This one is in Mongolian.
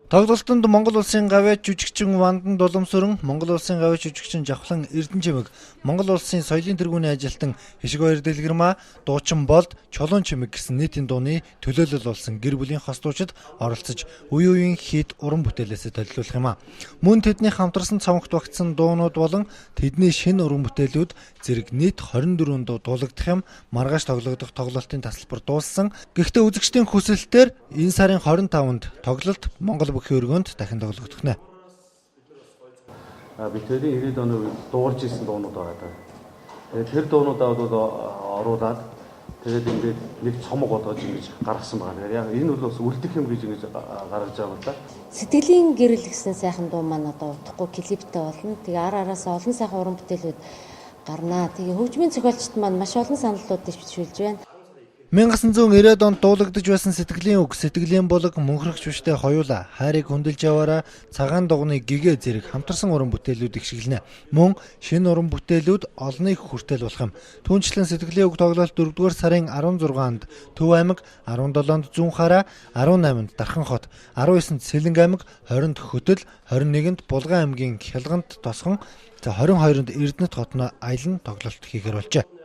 Тоглолтод Монгол улсын гавьяа жүжигчин Вандан Дулумсүрэн, Монгол улсын гавьяа жүжигчин Жавхлан Эрдэнэчимэг, Монгол улсын соёлын тэргүүний ажилтан Хишгбаяр Дэлгэрмаа, дуучин Болд, Чулуун Чимэг гэсэн нийтийн дууны төлөөлөл болсон гэр бүлийн хос дуучид оролцож, үе үеийн хит уран бүтээлээсээ төлөвлөх юм а. Мөн тэдний хамтарсан цомогт багтсан дуунууд болон тэдний шинэ уран бүтээлүүд зэрэг нийт 24 дуу дуулагдах юм маргааш тоглогдох тоглолтын тасалбар дууссан. Гэхдээ үзэгчдийн хүсэлтээр энэ сарын 25-нд тоглолт Монгол бүхий өргөнд дахин тоглогдох нэ. Би тэрийн 90-ад оны үед дуурж исэн дуунууд байгаа. Тэр дуунуудаа бол оруулаад тэгээд ингээд нэг цомог болгож ингэж гаргасан байгаа. Яг энэ бол бас үлдэх юм гэж ингэж гаргаж байгаа юм да. Сэтгэлийн гэрэл гэсэн сайхан дуу маань одоо утгагүй клиптэй болно. Тэгээ араасаа олон сайхан уран бүтээлүүд гарнаа. Тэгээ хөгжмийн зохиолчд маань маш олон саналуудыг бичүүлж байна. 1990-ад онд дуулагдж байсан сэтгэлийн үг, сэтгэлийн булаг, мөнхрөх шүштэй хоёулаа, хайрыг хөндлөж яваараа, цагаан дугны гэгээ зэрэг хамтарсан уран бүтээлүүд ихшгэлнэ. Мөн шинэ уран бүтээлүүд олныг хүртэл болох юм. Түүнчлэн сэтгэлийн үг тоглолт 4-р сарын 16-нд Төв аймаг, 17-нд Зүүн хараа, 18-нд Дархан хот, 19-нд Сэлэнг аймаг, 20-нд Хөтөл, 21-нд Булган аймгийн Хялгант тосгон, 22-нд Эрдэнэт хотно аялан тоглолт хийгэр болжээ.